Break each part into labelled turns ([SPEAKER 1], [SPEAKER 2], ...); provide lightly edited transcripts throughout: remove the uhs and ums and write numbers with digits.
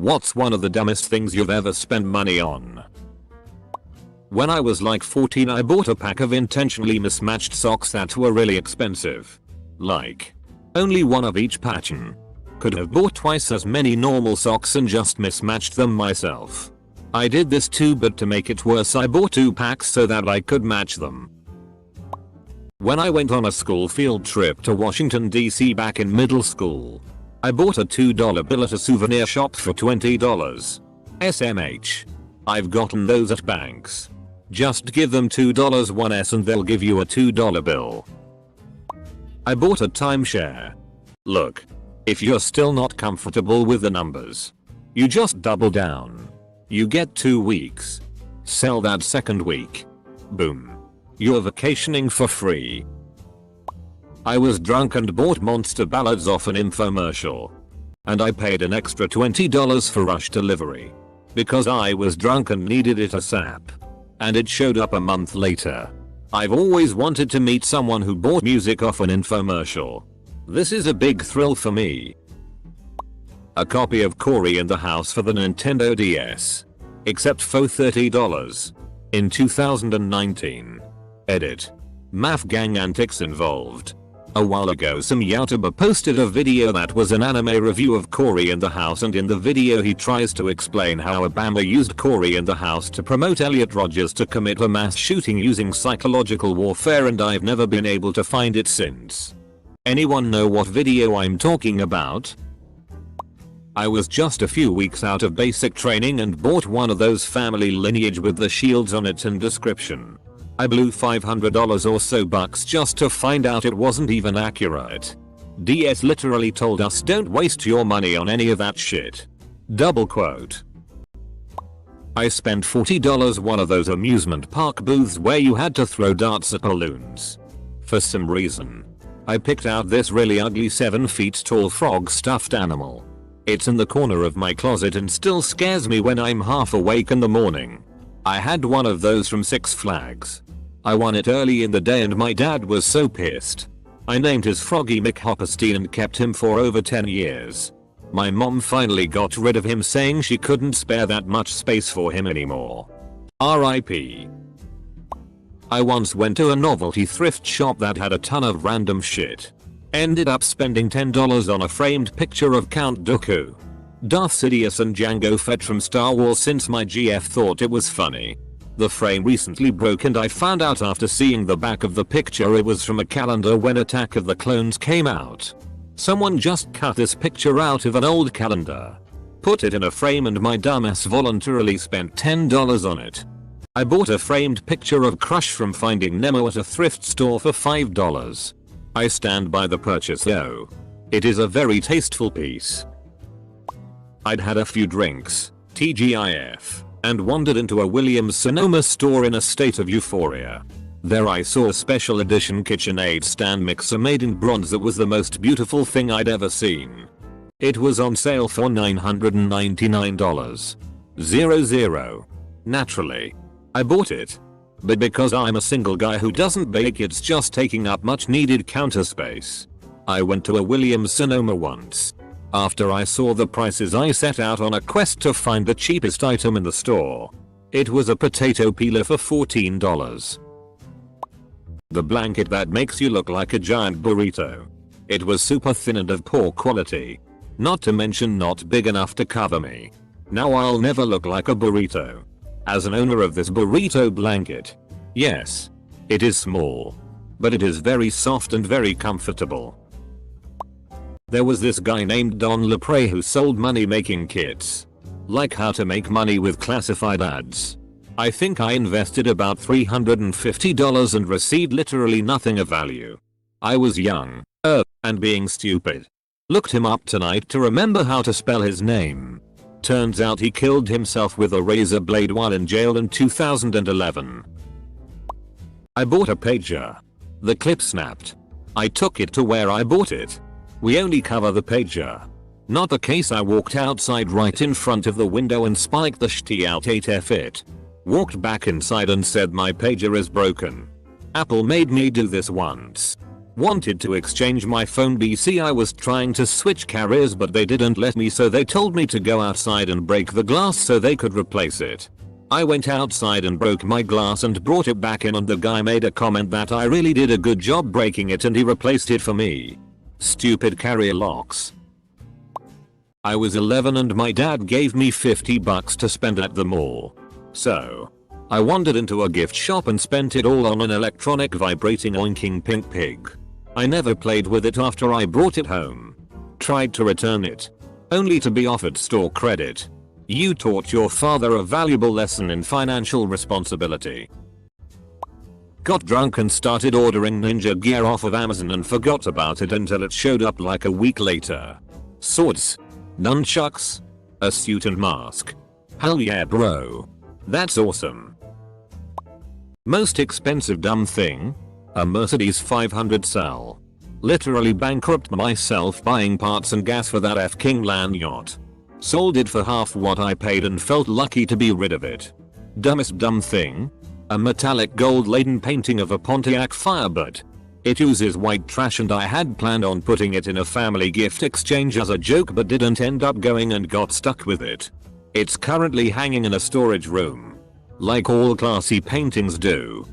[SPEAKER 1] What's one of the dumbest things you've ever spent money on? When I was like 14, I bought a pack of intentionally mismatched socks that were really expensive. Like, only one of each pattern. Could have bought twice as many normal socks and just mismatched them myself. I did this too, but to make it worse I bought 2 packs so that I could match them. When I went on a school field trip to Washington DC back in middle school, I bought a $2 bill at a souvenir shop for $20. SMH. I've gotten those at banks. Just give them $2 1s and they'll give you a $2 bill. I bought a timeshare. Look, if you're still not comfortable with the numbers, you just double down. You get 2 weeks. Sell that second week. Boom. You're vacationing for free. I was drunk and bought Monster Ballads off an infomercial. And I paid an extra $20 for rush delivery. Because I was drunk and needed it ASAP. And it showed up a month later. I've always wanted to meet someone who bought music off an infomercial. This is a big thrill for me. A copy of Cory in the House for the Nintendo DS. Except for $30. In 2019. Edit. Math gang antics involved. A while ago some YouTuber posted a video that was an anime review of Cory in the House, and in the video he tries to explain how Obama used Cory in the House to promote Elliot Rodgers to commit a mass shooting using psychological warfare, and I've never been able to find it since. Anyone know what video I'm talking about? I was just a few weeks out of basic training and bought one of those family lineage with the shields on it and description. I blew $500 or so bucks just to find out it wasn't even accurate. DS literally told us don't waste your money on any of that shit. Double quote. I spent $40 one of those amusement park booths where you had to throw darts at balloons. For some reason, I picked out this really ugly 7 feet tall frog stuffed animal. It's in the corner of my closet and still scares me when I'm half awake in the morning. I had one of those from Six Flags. I won it early in the day and my dad was so pissed. I named his Froggy McHopperstein and kept him for over 10 years. My mom finally got rid of him, saying she couldn't spare that much space for him anymore. RIP. I once went to a novelty thrift shop that had a ton of random shit. Ended up spending $10 on a framed picture of Count Dooku, Darth Sidious and Jango Fett from Star Wars since my GF thought it was funny. The frame recently broke and I found out after seeing the back of the picture it was from a calendar when Attack of the Clones came out. Someone just cut this picture out of an old calendar, put it in a frame, and my dumbass voluntarily spent $10 on it. I bought a framed picture of Crush from Finding Nemo at a thrift store for $5. I stand by the purchase though. It is a very tasteful piece. I'd had a few drinks, TGIF, and wandered into a Williams-Sonoma store in a state of euphoria. There I saw a special edition KitchenAid stand mixer made in bronze that was the most beautiful thing I'd ever seen. It was on sale for $999. 00. Naturally, I bought it. But because I'm a single guy who doesn't bake, it's just taking up much needed counter space. I went to a Williams-Sonoma once. After I saw the prices I set out on a quest to find the cheapest item in the store. It was a potato peeler for $14. The blanket that makes you look like a giant burrito. It was super thin and of poor quality. Not to mention not big enough to cover me. Now I'll never look like a burrito. As an owner of this burrito blanket, yes, it is small, but it is very soft and very comfortable. There was this guy named Don Lepre who sold money making kits. Like how to make money with classified ads. I think I invested about $350 and received literally nothing of value. I was young, and being stupid. Looked him up tonight to remember how to spell his name. Turns out he killed himself with a razor blade while in jail in 2011. I bought a pager. The clip snapped. I took it to where I bought it. We only cover the pager. Not the case. I walked outside right in front of the window and spiked the shitty out 8F it. Walked back inside and said my pager is broken. Apple made me do this once. Wanted to exchange my phone BC. I was trying to switch carriers but they didn't let me, so they told me to go outside and break the glass so they could replace it. I went outside and broke my glass and brought it back in, and the guy made a comment that I really did a good job breaking it and he replaced it for me. Stupid carrier locks. I was 11 and my dad gave me $50 to spend at the mall. So I wandered into a gift shop and spent it all on an electronic vibrating oinking pink pig. I never played with it after I brought it home. Tried to return it, only to be offered store credit. You taught your father a valuable lesson in financial responsibility. Got drunk and started ordering ninja gear off of Amazon and forgot about it until it showed up like a week later. Swords, nunchucks, a suit and mask. Hell yeah bro. That's awesome. Most expensive dumb thing? A Mercedes 500 SL. Literally bankrupt myself buying parts and gas for that F-King land yacht. Sold it for half what I paid and felt lucky to be rid of it. Dumbest dumb thing? A metallic gold laden painting of a Pontiac Firebird. It uses white trash and I had planned on putting it in a family gift exchange as a joke but didn't end up going and got stuck with it. It's currently hanging in a storage room. Like all classy paintings do.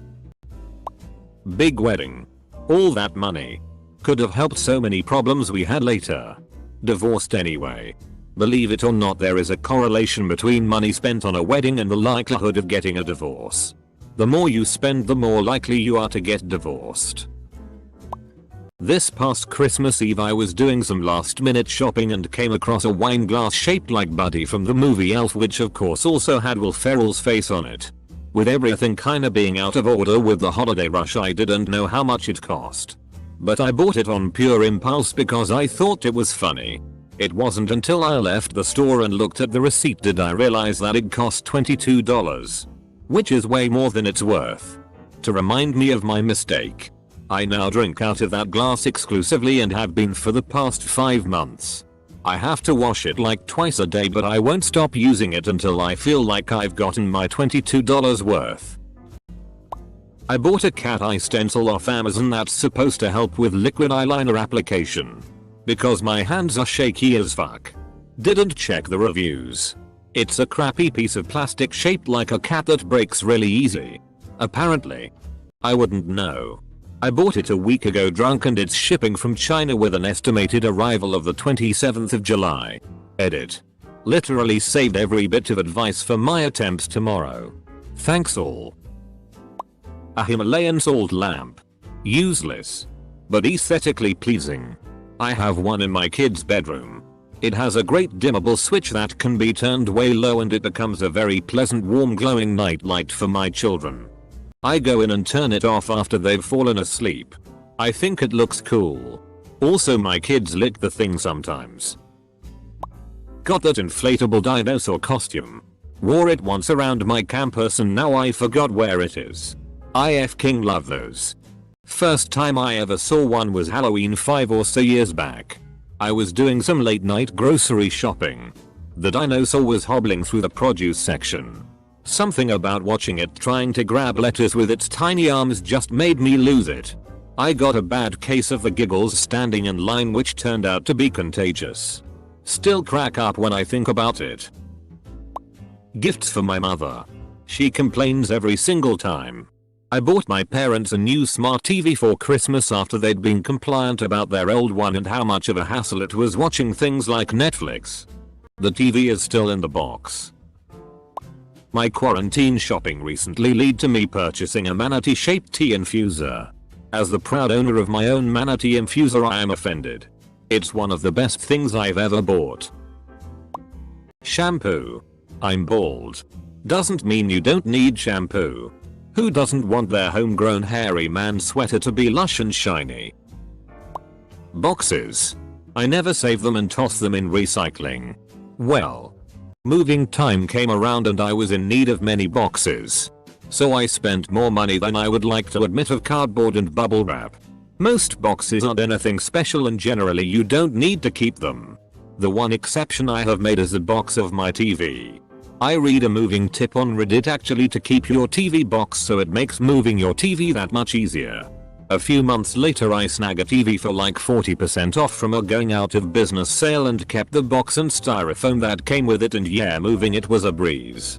[SPEAKER 1] Big wedding. All that money. Could have helped so many problems we had later. Divorced anyway. Believe it or not, there is a correlation between money spent on a wedding and the likelihood of getting a divorce. The more you spend, the more likely you are to get divorced. This past Christmas Eve I was doing some last minute shopping and came across a wine glass shaped like Buddy from the movie Elf, which of course also had Will Ferrell's face on it. With everything kinda being out of order with the holiday rush, I didn't know how much it cost. But I bought it on pure impulse because I thought it was funny. It wasn't until I left the store and looked at the receipt did I realize that it cost $22. Which is way more than it's worth. To remind me of my mistake, I now drink out of that glass exclusively and have been for the past 5 months. I have to wash it like twice a day, but I won't stop using it until I feel like I've gotten my $22 worth. I bought a cat eye stencil off Amazon that's supposed to help with liquid eyeliner application. Because my hands are shaky as fuck. Didn't check the reviews. It's a crappy piece of plastic shaped like a cat that breaks really easy. Apparently. I wouldn't know. I bought it a week ago drunk and it's shipping from China with an estimated arrival of the 27th of July. Edit. Literally saved every bit of advice for my attempts tomorrow. Thanks all. A Himalayan salt lamp. Useless. But aesthetically pleasing. I have one in my kid's bedroom. It has a great dimmable switch that can be turned way low and it becomes a very pleasant warm glowing night light for my children. I go in and turn it off after they've fallen asleep. I think it looks cool. Also my kids lick the thing sometimes. Got that inflatable dinosaur costume. Wore it once around my campus and now I forgot where it is. I f***ing love those. First time I ever saw one was Halloween 5 or so years back. I was doing some late night grocery shopping. The dinosaur was hobbling through the produce section. Something about watching it trying to grab lettuce with its tiny arms just made me lose it. I got a bad case of the giggles standing in line, which turned out to be contagious. Still crack up when I think about it. Gifts for my mother. She complains every single time. I bought my parents a new smart TV for Christmas after they'd been compliant about their old one and how much of a hassle it was watching things like Netflix. The TV is still in the box. My quarantine shopping recently led to me purchasing a manatee shaped tea infuser. As the proud owner of my own manatee infuser, I am offended. It's one of the best things I've ever bought. Shampoo. I'm bald. Doesn't mean you don't need shampoo. Who doesn't want their homegrown hairy man sweater to be lush and shiny? Boxes. I never save them and toss them in recycling. Well, moving time came around and I was in need of many boxes. So I spent more money than I would like to admit of cardboard and bubble wrap. Most boxes aren't anything special and generally you don't need to keep them. The one exception I have made is a box of my TV. I read a moving tip on Reddit actually to keep your TV box so it makes moving your TV that much easier. A few months later I snag a TV for like 40% off from a going out of business sale and kept the box and styrofoam that came with it, and yeah, moving it was a breeze.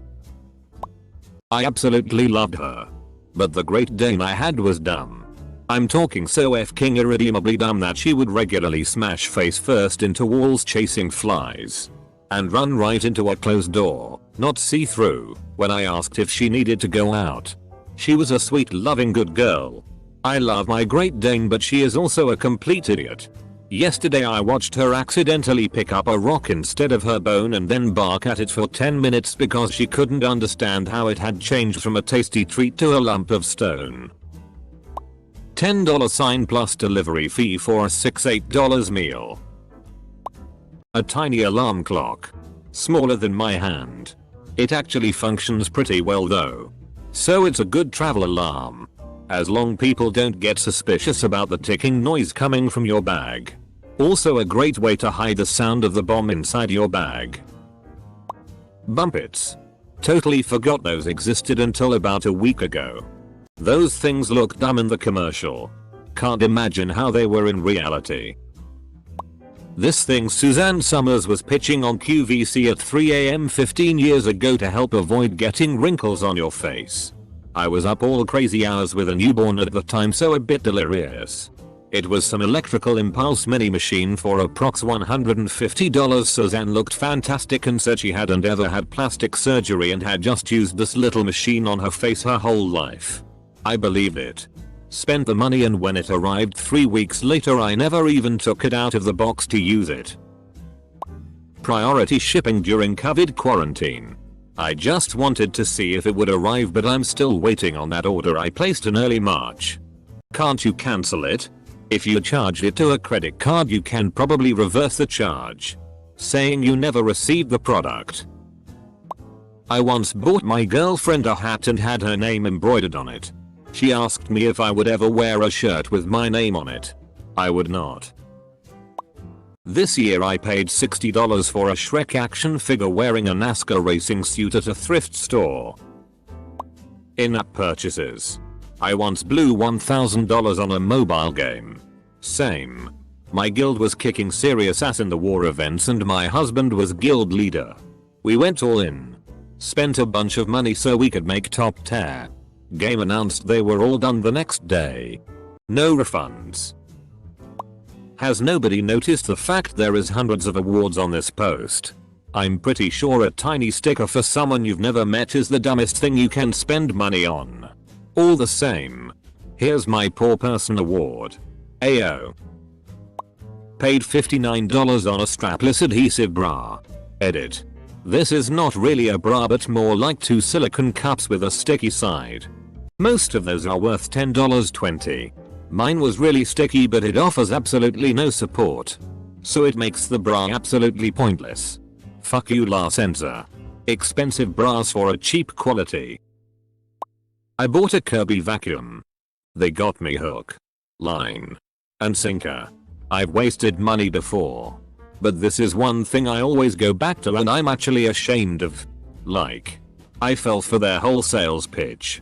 [SPEAKER 1] I absolutely loved her. But the Great Dane I had was dumb. I'm talking so f-king irredeemably dumb that she would regularly smash face first into walls chasing flies. And run right into a closed door, not see through, when I asked if she needed to go out. She was a sweet loving good girl. I love my Great Dane, but she is also a complete idiot. Yesterday I watched her accidentally pick up a rock instead of her bone and then bark at it for 10 minutes because she couldn't understand how it had changed from a tasty treat to a lump of stone. $10 plus delivery fee for a $6-8 meal. A tiny alarm clock. Smaller than my hand. It actually functions pretty well though. So it's a good travel alarm. As long people don't get suspicious about the ticking noise coming from your bag. Also a great way to hide the sound of the bomb inside your bag. Bumpits. Totally forgot those existed until about a week ago. Those things look dumb in the commercial. Can't imagine how they were in reality. This thing Suzanne Summers was pitching on QVC at 3 AM 15 years ago to help avoid getting wrinkles on your face. I was up all crazy hours with a newborn at the time, so a bit delirious. It was some electrical impulse mini machine for approx $150. Suzanne looked fantastic and said she hadn't ever had plastic surgery and had just used this little machine on her face her whole life. I believed it. Spent the money, and when it arrived 3 weeks later I never even took it out of the box to use it. Priority shipping during COVID quarantine. I just wanted to see if it would arrive, but I'm still waiting on that order I placed in early March. Can't you cancel it? If you charged it to a credit card you can probably reverse the charge, saying you never received the product. I once bought my girlfriend a hat and had her name embroidered on it. She asked me if I would ever wear a shirt with my name on it. I would not. This year I paid $60 for a Shrek action figure wearing a NASCAR racing suit at a thrift store. In-app purchases. I once blew $1,000 on a mobile game. Same. My guild was kicking serious ass in the war events and my husband was guild leader. We went all in. Spent a bunch of money so we could make top tier. Game announced they were all done the next day. No refunds. Has nobody noticed the fact there is hundreds of awards on this post? I'm pretty sure a tiny sticker for someone you've never met is the dumbest thing you can spend money on. All the same. Here's my poor person award. Ayo. Paid $59 on a strapless adhesive bra. Edit. This is not really a bra but more like 2 silicone cups with a sticky side. Most of those are worth $10.20. Mine was really sticky but it offers absolutely no support. So it makes the bra absolutely pointless. Fuck you La Senza. Expensive bras for a cheap quality. I bought a Kirby vacuum. They got me hook, line, and sinker. I've wasted money before. But this is one thing I always go back to and I'm actually ashamed of. Like, I fell for their whole sales pitch.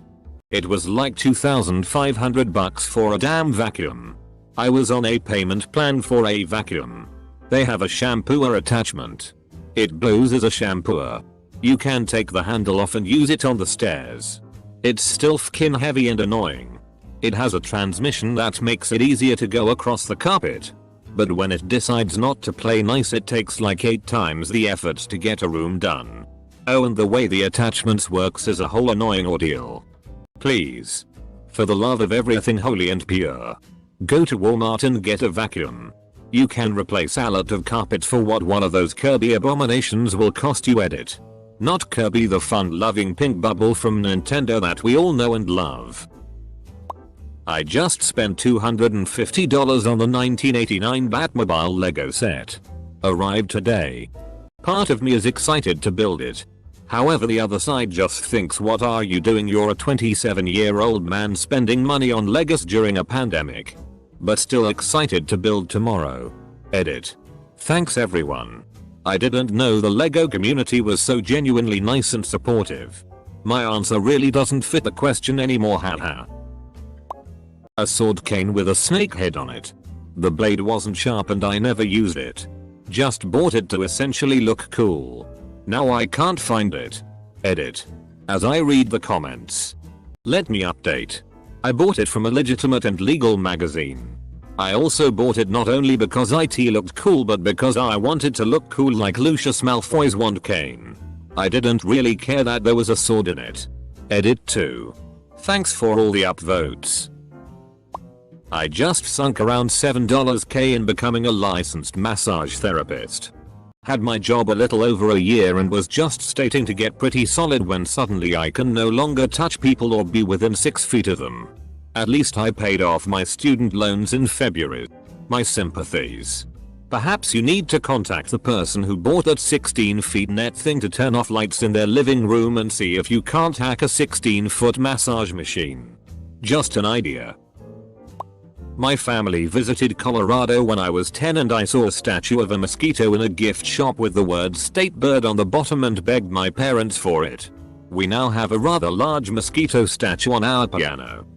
[SPEAKER 1] It was like $2,500 for a damn vacuum. I was on a payment plan for a vacuum. They have a shampooer attachment. It blows as a shampooer. You can take the handle off and use it on the stairs. It's still fkin heavy and annoying. It has a transmission that makes it easier to go across the carpet. But when it decides not to play nice it takes like 8 times the effort to get a room done. Oh, and the way the attachments works is a whole annoying ordeal. Please. For the love of everything holy and pure. Go to Walmart and get a vacuum. You can replace a lot of carpet for what one of those Kirby abominations will cost you. Edit. Not Kirby the fun-loving pink bubble from Nintendo that we all know and love. I just spent $250 on the 1989 Batmobile Lego set. Arrived today. Part of me is excited to build it. However, the other side just thinks, what are you doing? You're a 27-year-old man spending money on Legos during a pandemic. But still excited to build tomorrow. Edit. Thanks everyone. I didn't know the Lego community was so genuinely nice and supportive. My answer really doesn't fit the question anymore, haha. A sword cane with a snake head on it. The blade wasn't sharp and I never used it. Just bought it to essentially look cool. Now I can't find it. Edit. As I read the comments. Let me update. I bought it from a legitimate and legal magazine. I also bought it not only because it looked cool but because I wanted to look cool like Lucius Malfoy's wand cane. I didn't really care that there was a sword in it. Edit 2. Thanks for all the upvotes. I just sunk around $7k in becoming a licensed massage therapist. Had my job a little over a year and was just starting to get pretty solid when suddenly I can no longer touch people or be within 6 feet of them. At least I paid off my student loans in February. My sympathies. Perhaps you need to contact the person who bought that 16 feet net thing to turn off lights in their living room and see if you can't hack a 16-foot massage machine. Just an idea. My family visited Colorado when I was 10 and I saw a statue of a mosquito in a gift shop with the word state bird on the bottom and begged my parents for it. We now have a rather large mosquito statue on our piano.